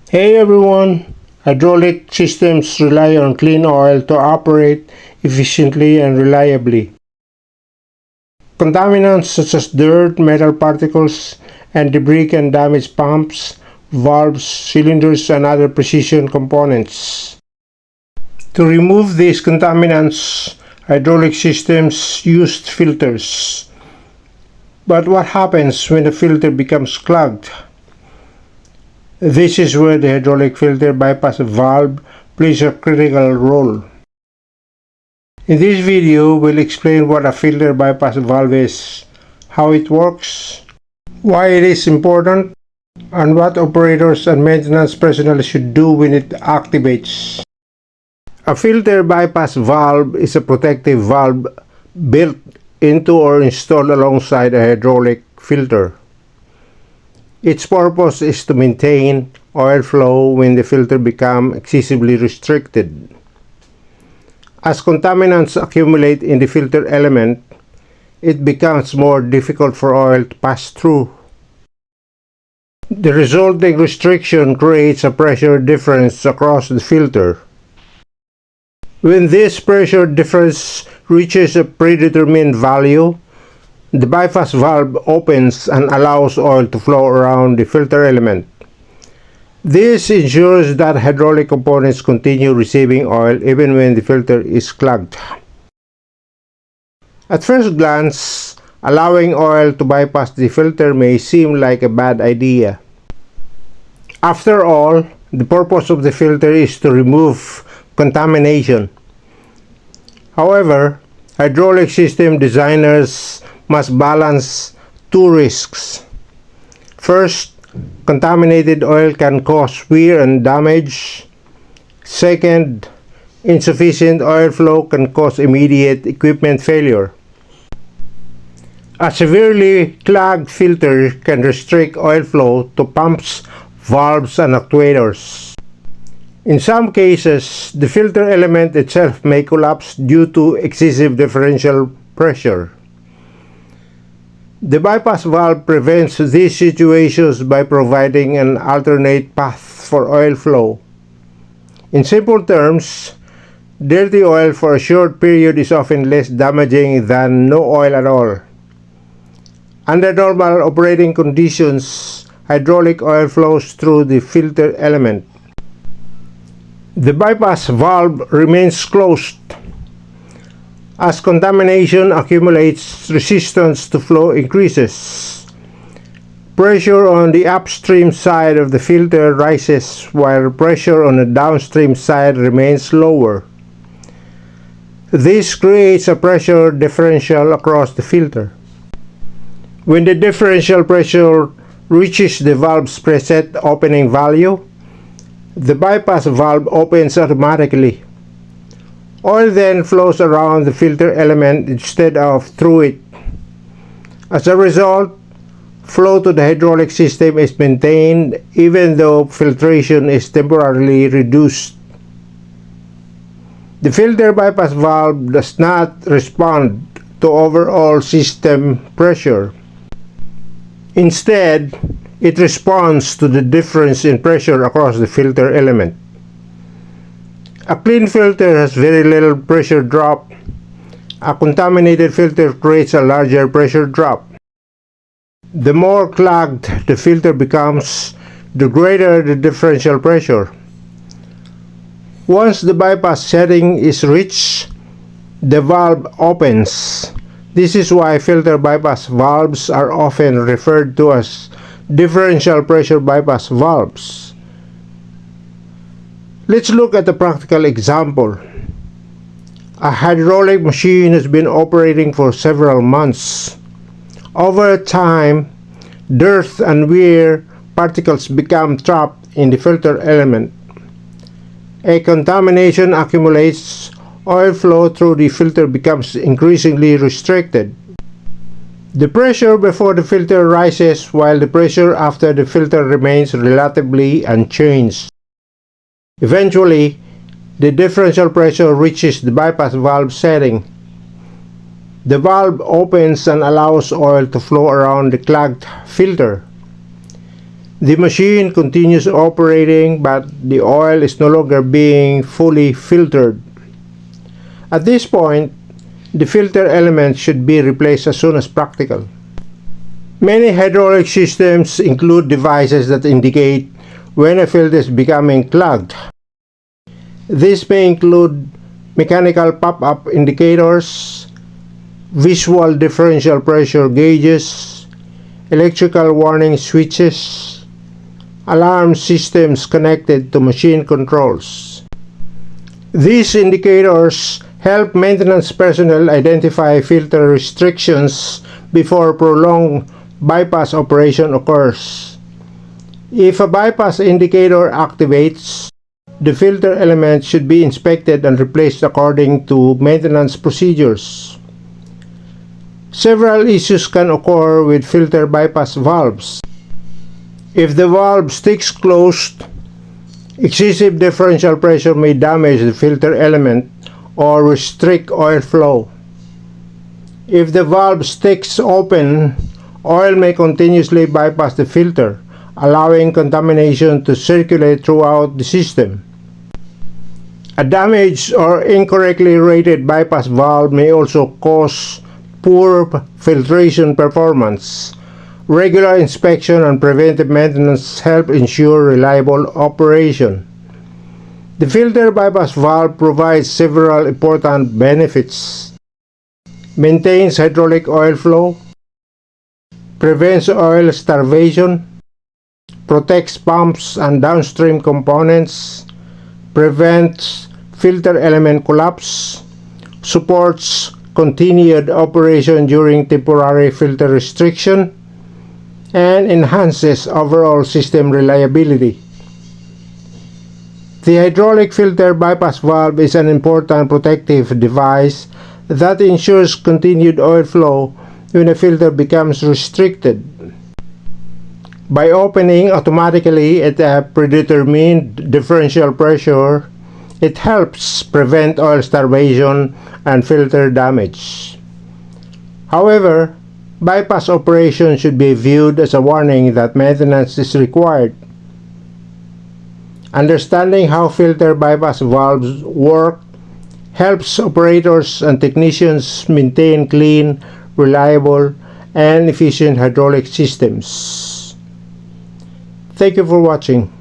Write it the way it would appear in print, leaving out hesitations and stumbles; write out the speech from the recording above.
Hey everyone! Hydraulic systems rely on clean oil to operate efficiently and reliably. Contaminants such as dirt, metal particles, and debris can damage pumps, valves, cylinders, and other precision components. To remove these contaminants, hydraulic systems use filters. But what happens when the filter becomes clogged? This is where the hydraulic filter bypass valve plays a critical role. In this video, we'll explain what a filter bypass valve is, how it works, why it is important, and what operators and maintenance personnel should do when it activates. A filter bypass valve is a protective valve built into or installed alongside a hydraulic filter. Its purpose is to maintain oil flow when the filter becomes excessively restricted. As contaminants accumulate in the filter element, it becomes more difficult for oil to pass through. The resulting restriction creates a pressure difference across the filter. When this pressure difference reaches a predetermined value, the bypass valve opens and allows oil to flow around the filter element. This ensures that hydraulic components continue receiving oil even when the filter is clogged. At first glance, allowing oil to bypass the filter may seem like a bad idea. After all, the purpose of the filter is to remove contamination. However, hydraulic system designers must balance two risks. First, contaminated oil can cause wear and damage. Second, insufficient oil flow can cause immediate equipment failure. A severely clogged filter can restrict oil flow to pumps, valves, and actuators. In some cases, the filter element itself may collapse due to excessive differential pressure. The bypass valve prevents these situations by providing an alternate path for oil flow. In simple terms, dirty oil for a short period is often less damaging than no oil at all. Under normal operating conditions, hydraulic oil flows through the filter element. The bypass valve remains closed. As contamination accumulates, resistance to flow increases. Pressure on the upstream side of the filter rises while pressure on the downstream side remains lower. This creates a pressure differential across the filter. When the differential pressure reaches the valve's preset opening value, the bypass valve opens automatically. Oil then flows around the filter element instead of through it. As a result, flow to the hydraulic system is maintained even though filtration is temporarily reduced. The filter bypass valve does not respond to overall system pressure. Instead, it responds to the difference in pressure across the filter element. A clean filter has very little pressure drop. A contaminated filter creates a larger pressure drop. The more clogged the filter becomes, the greater the differential pressure. Once the bypass setting is reached, the valve opens. This is why filter bypass valves are often referred to as differential pressure bypass valves. Let's look at a practical example. A hydraulic machine has been operating for several months. Over time, dirt and wear particles become trapped in the filter element. A contamination accumulates, oil flow through the filter becomes increasingly restricted. The pressure before the filter rises while the pressure after the filter remains relatively unchanged. Eventually, the differential pressure reaches the bypass valve setting. The valve opens and allows oil to flow around the clogged filter. The machine continues operating, but the oil is no longer being fully filtered. At this point, the filter element should be replaced as soon as practical. Many hydraulic systems include devices that indicate when a filter is becoming clogged. This may include mechanical pop-up indicators, visual differential pressure gauges, electrical warning switches, alarm systems connected to machine controls. These indicators help maintenance personnel identify filter restrictions before prolonged bypass operation occurs. If a bypass indicator activates, the filter element should be inspected and replaced according to maintenance procedures. Several issues can occur with filter bypass valves. If the valve sticks closed, excessive differential pressure may damage the filter element or restrict oil flow. If the valve sticks open, oil may continuously bypass the filter, allowing contamination to circulate throughout the system. A damaged or incorrectly rated bypass valve may also cause poor filtration performance. Regular inspection and preventive maintenance help ensure reliable operation. The filter bypass valve provides several important benefits. Maintains hydraulic oil flow, prevents oil starvation, protects pumps and downstream components, prevents filter element collapse, supports continued operation during temporary filter restriction, and enhances overall system reliability. The hydraulic filter bypass valve is an important protective device that ensures continued oil flow when a filter becomes restricted. By opening automatically at a predetermined differential pressure, it helps prevent oil starvation and filter damage. However, bypass operation should be viewed as a warning that maintenance is required. Understanding how filter bypass valves work helps operators and technicians maintain clean, reliable, and efficient hydraulic systems. Thank you for watching.